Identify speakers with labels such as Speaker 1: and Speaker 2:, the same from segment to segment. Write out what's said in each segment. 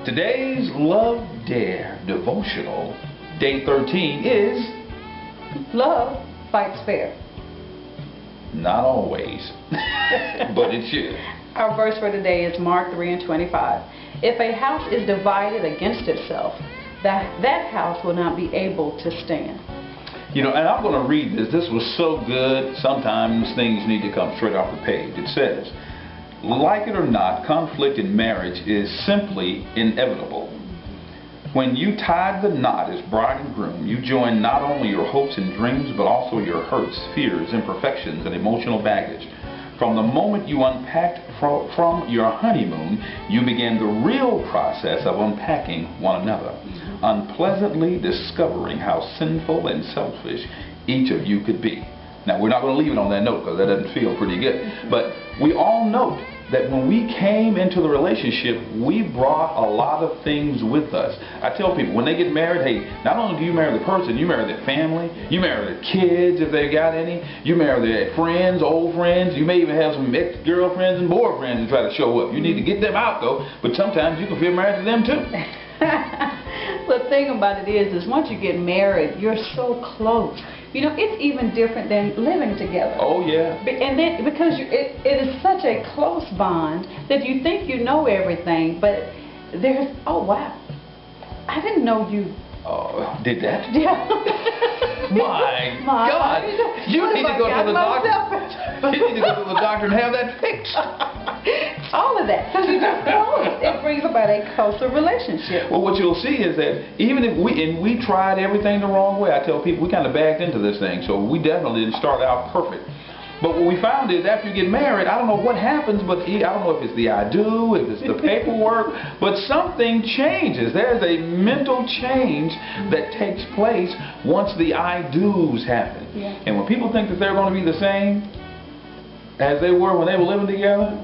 Speaker 1: Today's Love Dare Devotional, Day 13, is
Speaker 2: Love fights fair.
Speaker 1: not always, but it should.
Speaker 2: Our verse for today is Mark 3:25. If a house is divided against itself, that house will not be able to stand.
Speaker 1: You know, and I'm going to read this. This was so good. Sometimes things need to come straight off the page. It says, like it or not, conflict in marriage is simply inevitable. When you tie the knot as bride and groom, you join not only your hopes and dreams, but also your hurts, fears, imperfections, and emotional baggage. From the moment you unpacked from your honeymoon, you begin the real process of unpacking one another, unpleasantly discovering how sinful and selfish each of you could be. Now, we're not going to leave it on that note because that doesn't feel pretty good. But we all note that when we came into the relationship, we brought a lot of things with us. I tell people, when they get married, hey, not only do you marry the person, you marry their family, you marry their kids if they got any, you marry their friends, old friends, you may even have some ex-girlfriends and boyfriends who try to show up. You need to get them out though, but sometimes you can feel married to them too.
Speaker 2: The thing about it is once you get married, you're so close. You know, it's even different than living together.
Speaker 1: Oh, yeah.
Speaker 2: And then because it is such a close bond that you think you know everything, but there's, oh, wow, I didn't know you.
Speaker 1: Did that?
Speaker 2: Yeah.
Speaker 1: My God. You need to go to the doctor. You need to go to the doctor and have that fixed.
Speaker 2: All of that, because you're just close. It brings about a closer relationship.
Speaker 1: Well, what you'll see is that even if we tried everything the wrong way, I tell people we kind of backed into this thing, so we definitely didn't start out perfect. But what we found is after you get married, I don't know what happens, but I don't know if it's the I do, if it's the paperwork, but something changes. There's a mental change that takes place once the I do's happen.
Speaker 2: Yeah.
Speaker 1: And when people think that they're going to be the same as they were when they were living together,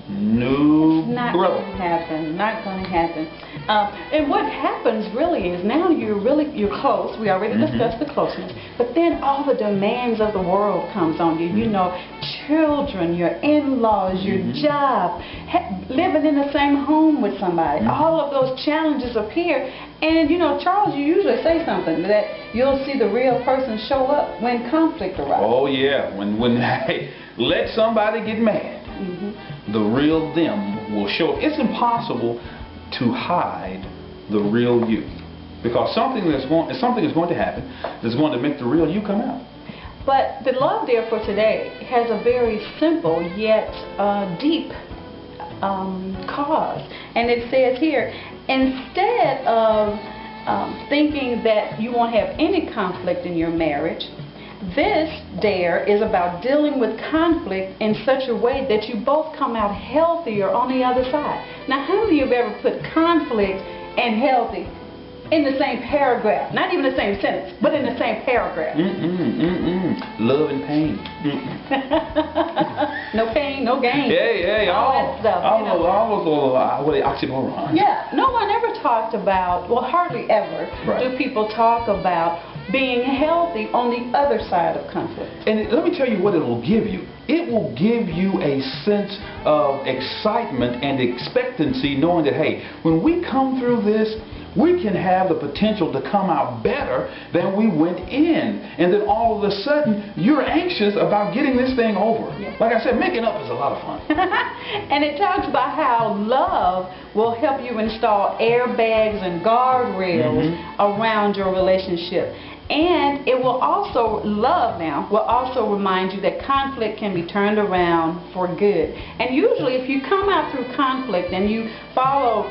Speaker 1: no,
Speaker 2: not going to happen. Not going to happen. And what happens really is now you're close. We already discussed the closeness, but then all the demands of the world comes on you. You know, children, your in-laws, your job, living in the same home with somebody. All of those challenges appear. And you know, Charles, you usually say something that you'll see the real person show up when conflict arises.
Speaker 1: Oh yeah, when hey, let somebody get mad. The real them will show up. It's impossible to hide the real you, because something is going to happen that's going to make the real you come out.
Speaker 2: But the Love Dare for today has a very simple yet deep cause, and it says here, instead of thinking that you won't have any conflict in your marriage, this dare is about dealing with conflict in such a way that you both come out healthier on the other side. Now, how many of you have ever put conflict and healthy in the same paragraph? Not even the same sentence, but in the same paragraph.
Speaker 1: Love and pain.
Speaker 2: No pain, no gain.
Speaker 1: Yeah,
Speaker 2: all that stuff.
Speaker 1: All those oxymorons.
Speaker 2: Yeah, no one ever talked about, well, hardly ever do people talk about being healthy on the other side of conflict. And
Speaker 1: let me tell you what it will give you. It will give you a sense of excitement and expectancy, knowing that, hey, when we come through this, we can have the potential to come out better than we went in. And then all of a sudden, you're anxious about getting this thing over. Yeah. Like I said, making up is a lot of fun.
Speaker 2: And it talks about how love will help you install airbags and guardrails around your relationship. And it will also, love now, will also remind you that conflict can be turned around for good. And usually if you come out through conflict and you follow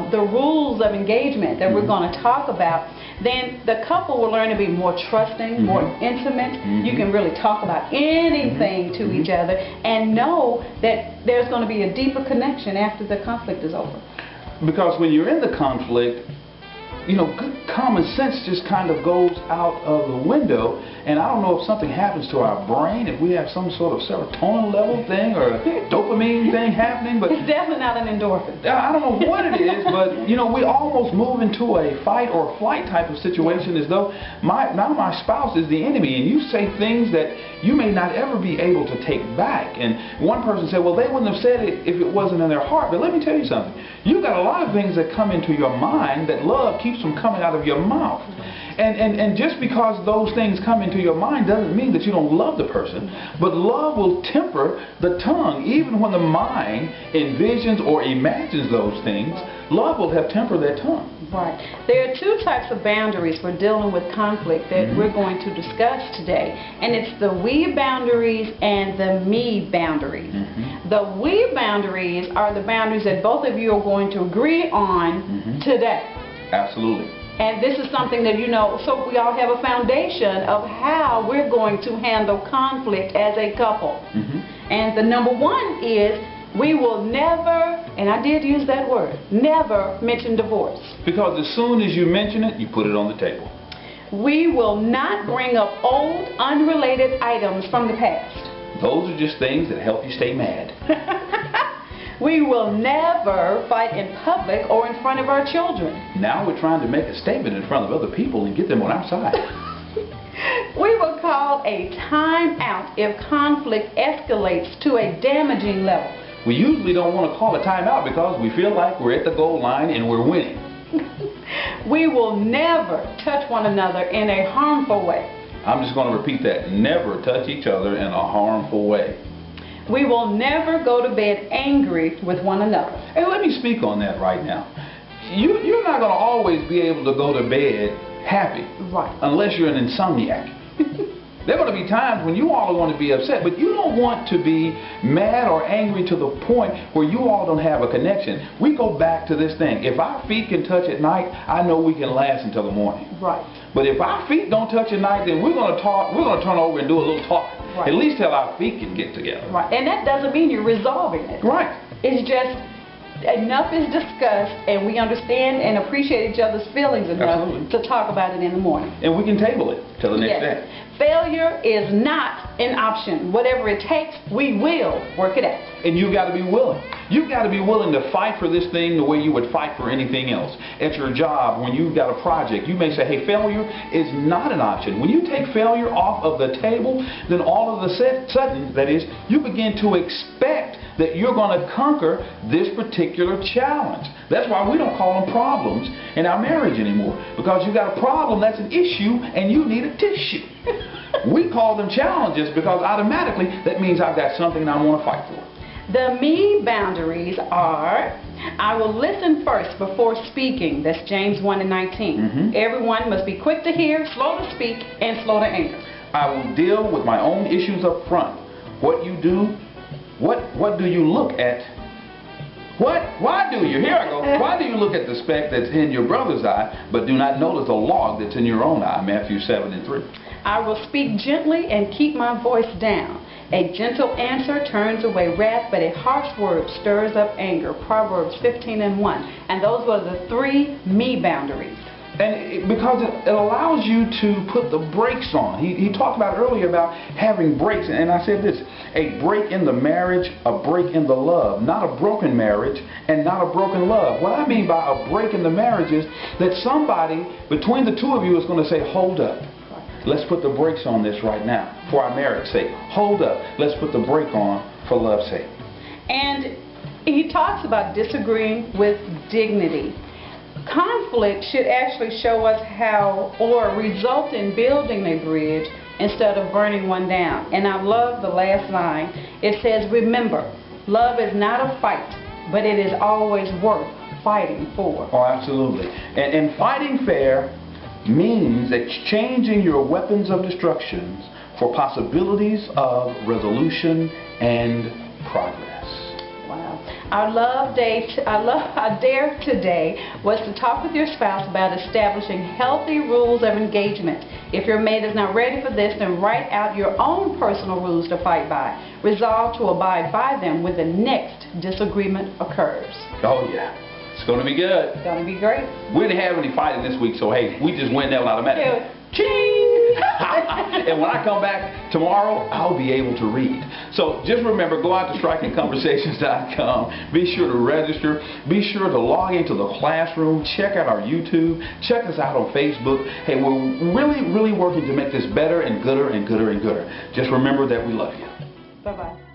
Speaker 2: the rules of engagement that we're going to talk about, then the couple will learn to be more trusting, more intimate. You can really talk about anything to each other and know that there's going to be a deeper connection after the conflict is over.
Speaker 1: Because when you're in the conflict, good common sense just kind of goes out of the window, and I don't know if something happens to our brain, if we have some sort of serotonin level thing or a dopamine thing happening, but
Speaker 2: it's definitely not an endorphin.
Speaker 1: I don't know what it is, but we almost move into a fight or flight type of situation as though now my spouse is the enemy, and you say things that you may not ever be able to take back. And one person said, well, they wouldn't have said it if it wasn't in their heart. But let me tell you something. You've got a lot of things that come into your mind that love keeps from coming out of your mouth. And just because those things come into your mind doesn't mean that you don't love the person. But love will temper the tongue. Even when the mind envisions or imagines those things, love will have tempered their tongue.
Speaker 2: Right. There are two types of boundaries for dealing with conflict that we're going to discuss today. And it's the we boundaries and the me boundaries. The we boundaries are the boundaries that both of you are going to agree on today.
Speaker 1: Absolutely.
Speaker 2: And this is something that, so we all have a foundation of how we're going to handle conflict as a couple. And the number one is we will never, and I did use that word, never mention divorce. Because
Speaker 1: as soon as you mention it, you put it on the table.
Speaker 2: We will not bring up old, unrelated items from the past.
Speaker 1: Those are just things that help you stay mad.
Speaker 2: We will never fight in public or in front of our children.
Speaker 1: Now we're trying to make a statement in front of other people and get them on our side.
Speaker 2: We will call a time out if conflict escalates to a damaging level.
Speaker 1: We usually don't want to call a time out because we feel like we're at the goal line and we're winning.
Speaker 2: We will never touch one another in a harmful way.
Speaker 1: I'm just going to repeat that. Never touch each other in a harmful way.
Speaker 2: We will never go to bed angry with one another.
Speaker 1: Hey, let me speak on that right now. You're not going to always be able to go to bed happy.
Speaker 2: Right.
Speaker 1: Unless you're an insomniac. There are going to be times when you all are going to be upset, but you don't want to be mad or angry to the point where you all don't have a connection. We go back to this thing. If our feet can touch at night, I know we can last until the morning.
Speaker 2: Right.
Speaker 1: But if our feet don't touch at night, then we're going to talk. We're going to turn over and do a little talk. Right. At least till our feet can get together.
Speaker 2: Right. And that doesn't mean you're resolving it.
Speaker 1: Right.
Speaker 2: It's just enough is discussed and we understand and appreciate each other's feelings enough to talk about it in the morning.
Speaker 1: And we can table it till the next day.
Speaker 2: Failure is not an option. Whatever it takes, we will work it out.
Speaker 1: And you've got to be willing. You've got to be willing to fight for this thing the way you would fight for anything else. At your job, when you've got a project, you may say, hey, failure is not an option. When you take failure off of the table, then all of a sudden, that is, you begin to expect that you're going to conquer this particular challenge. That's why we don't call them problems in our marriage anymore. Because you got a problem that's an issue and you need a tissue. We call them challenges because automatically that means I've got something I want to fight for.
Speaker 2: The me boundaries are, I will listen first before speaking. That's James 1:19. Everyone must be quick to hear, slow to speak, and slow to anger.
Speaker 1: I will deal with my own issues up front. What you do, what do you look at? Why do you? Here I go. Why do you look at the speck that's in your brother's eye, but do not notice the log that's in your own eye? Matthew 7:3.
Speaker 2: I will speak gently and keep my voice down. A gentle answer turns away wrath, but a harsh word stirs up anger. Proverbs 15:1. And those were the three me boundaries.
Speaker 1: And because it allows you to put the brakes on. He talked about earlier about having brakes. And I said this, a break in the marriage, a break in the love. Not a broken marriage and not a broken love. What I mean by a break in the marriage is that somebody between the two of you is going to say, hold up. Let's put the brakes on this right now for our marriage's sake. Hold up. Let's put the brake on for love's sake.
Speaker 2: And he talks about disagreeing with dignity. Conflict should actually show us how or result in building a bridge instead of burning one down. And I love the last line. It says, remember, love is not a fight, but it is always worth fighting for.
Speaker 1: Oh, absolutely. And fighting fair means exchanging your weapons of destruction for possibilities of resolution and progress.
Speaker 2: Wow. Our dare today was to talk with your spouse about establishing healthy rules of engagement. If your mate is not ready for this, then write out your own personal rules to fight by. Resolve to abide by them when the next disagreement occurs.
Speaker 1: Oh yeah. It's going to be good.
Speaker 2: It's going to be great.
Speaker 1: We didn't have any fighting this week, so hey, we just win that one automatically. Ching! And when I come back tomorrow, I'll be able to read. So just remember, go out to strikingconversations.com. Be sure to register. Be sure to log into the classroom. Check out our YouTube. Check us out on Facebook. Hey, we're really, really working to make this better and gooder and gooder and gooder. Just remember that we love you.
Speaker 2: Bye-bye.